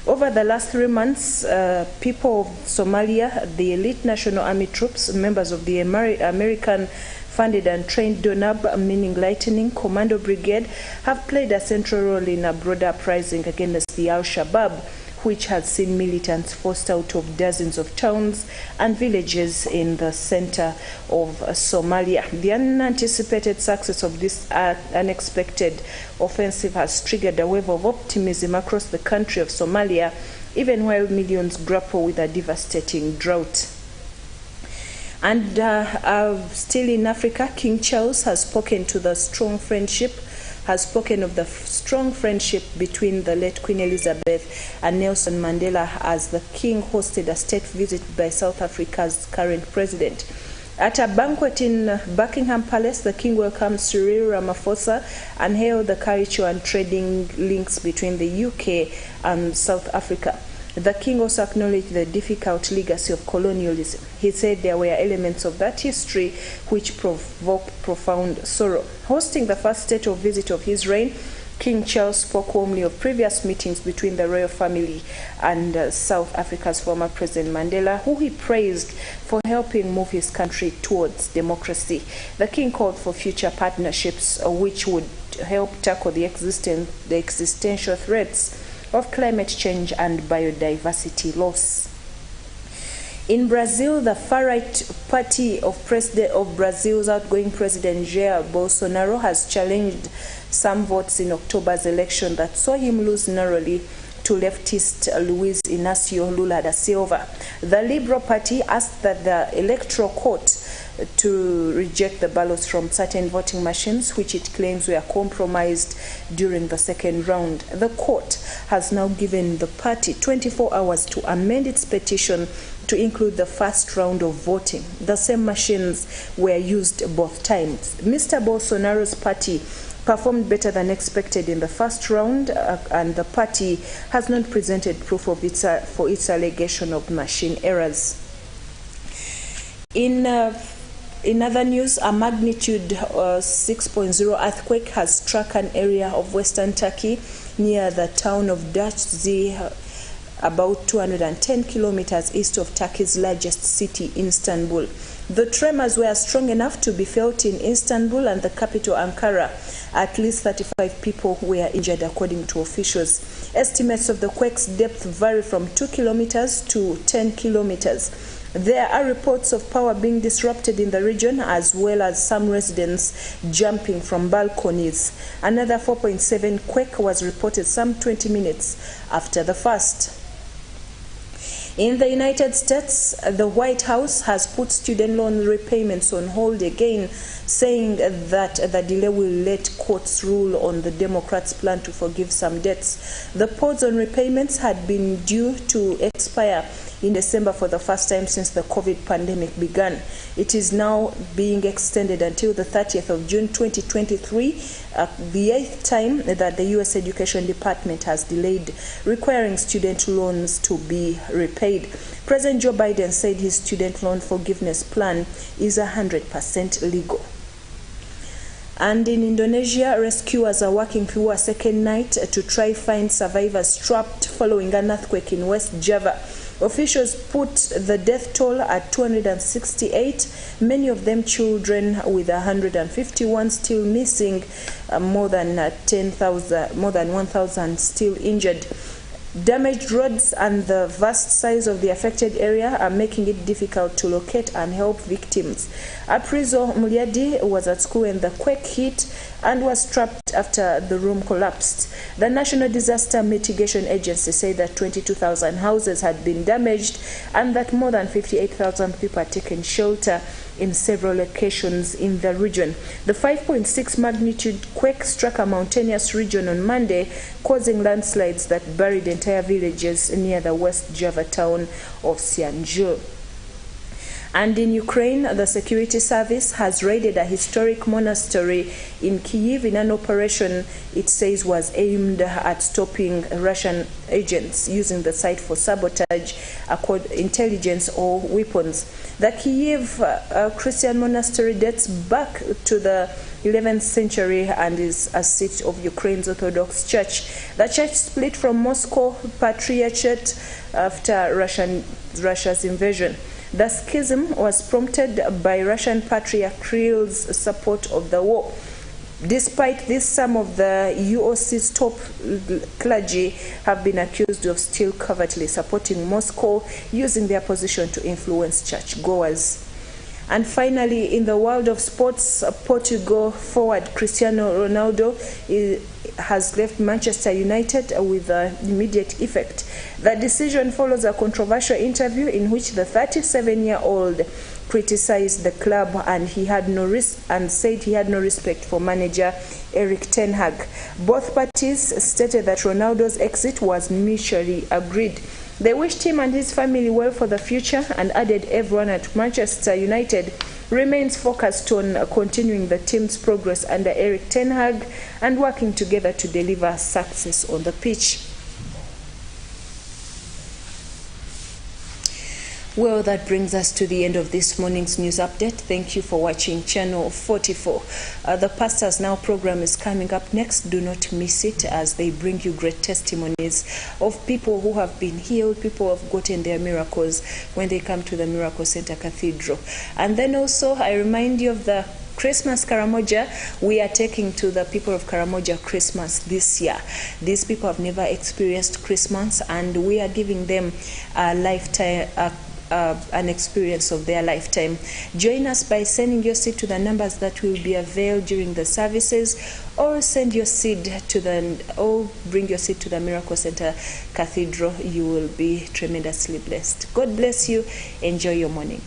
Over the last 3 months, people of Somalia, the elite National Army troops, members of the American funded and trained DONAB, meaning Lightning Commando Brigade, have played a central role in a broader uprising against the Al-Shabaab, which has seen militants forced out of dozens of towns and villages in the center of Somalia. The unanticipated success of this unexpected offensive has triggered a wave of optimism across the country of Somalia, even while millions grapple with a devastating drought. And still in Africa, King Charles has spoken of the strong friendship between the late Queen Elizabeth and Nelson Mandela as the king hosted a state visit by South Africa's current president. At a banquet in Buckingham Palace, the king welcomed Cyril Ramaphosa and hailed the cultural and trading links between the UK and South Africa. The king also acknowledged the difficult legacy of colonialism. He said there were elements of that history which provoked profound sorrow. Hosting the first state visit of his reign, King Charles spoke warmly of previous meetings between the royal family and South Africa's former President Mandela, who he praised for helping move his country towards democracy. The king called for future partnerships which would help tackle the existential threats of climate change and biodiversity loss. In Brazil, the far-right party of Brazil's outgoing President Jair Bolsonaro has challenged some votes in October's election that saw him lose narrowly to leftist Luiz Inácio Lula da Silva. The Liberal Party asked that the Electoral Court to reject the ballots from certain voting machines, which it claims were compromised during the second round. The court has now given the party 24 hours to amend its petition to include the first round of voting. The same machines were used both times. Mr. Bolsonaro's party performed better than expected in the first round, and the party has not presented proof for its allegation of machine errors. In other news, a magnitude 6.0 earthquake has struck an area of western Turkey near the town of Datçu, about 210 kilometers east of Turkey's largest city, Istanbul. The tremors were strong enough to be felt in Istanbul and the capital, Ankara. At least 35 people were injured, according to officials. Estimates of the quake's depth vary from 2 kilometers to 10 kilometers. There are reports of power being disrupted in the region, as well as some residents jumping from balconies. Another 4.7 quake was reported some 20 minutes after the first. In the United States, the White House has put student loan repayments on hold again, saying that the delay will let courts rule on the Democrats' plan to forgive some debts. The pause on repayments had been due to expire in December for the first time since the COVID pandemic began. It is now being extended until the 30th of June 2023, the 8th time that the U.S. Education Department has delayed requiring student loans to be repaid. President Joe Biden said his student loan forgiveness plan is 100% legal. And in Indonesia, rescuers are working through a second night to try find survivors trapped following an earthquake in West Java. Officials put the death toll at 268, many of them children, with 151 still missing, more than 1,000 still injured. Damaged roads and the vast size of the affected area are making it difficult to locate and help victims. Aprizo Mulyadi was at school when the quake hit and was trapped after the room collapsed. The National Disaster Mitigation Agency said that 22,000 houses had been damaged and that more than 58,000 people had taken shelter in several locations in the region. The 5.6 magnitude quake struck a mountainous region on Monday, causing landslides that buried entire villages near the West Java town of Sianjur. And in Ukraine, the security service has raided a historic monastery in Kyiv in an operation it says was aimed at stopping Russian agents using the site for sabotage, intelligence, or weapons. The Kyiv Christian monastery dates back to the 11th century and is a seat of Ukraine's Orthodox Church. The church split from Moscow Patriarchate after Russia's invasion. The schism was prompted by Russian Patriarch Kirill's support of the war. Despite this, some of the UOC's top clergy have been accused of still covertly supporting Moscow, using their position to influence churchgoers. And finally, in the world of sports, Portugal forward Cristiano Ronaldo has left Manchester United with immediate effect. The decision follows a controversial interview in which the 37-year-old criticized the club and said he had no respect for manager Erik ten Hag. Both parties stated that Ronaldo's exit was mutually agreed. They wished him and his family well for the future and added everyone at Manchester United remains focused on continuing the team's progress under Erik ten Hag and working together to deliver success on the pitch. Well, that brings us to the end of this morning's news update. Thank you for watching Channel 44. The Pastors Now program is coming up next. Do not miss it as they bring you great testimonies of people who have been healed, people who have gotten their miracles when they come to the Miracle Center Cathedral. And then also, I remind you of the Christmas Karamoja. We are taking to the people of Karamoja Christmas this year. These people have never experienced Christmas, and we are giving them a lifetime an experience of their lifetime. Join us by sending your seed to the numbers that will be availed during the services, or send your seed to bring your seed to the Miracle Center Cathedral. You will be tremendously blessed. God bless you. Enjoy your morning.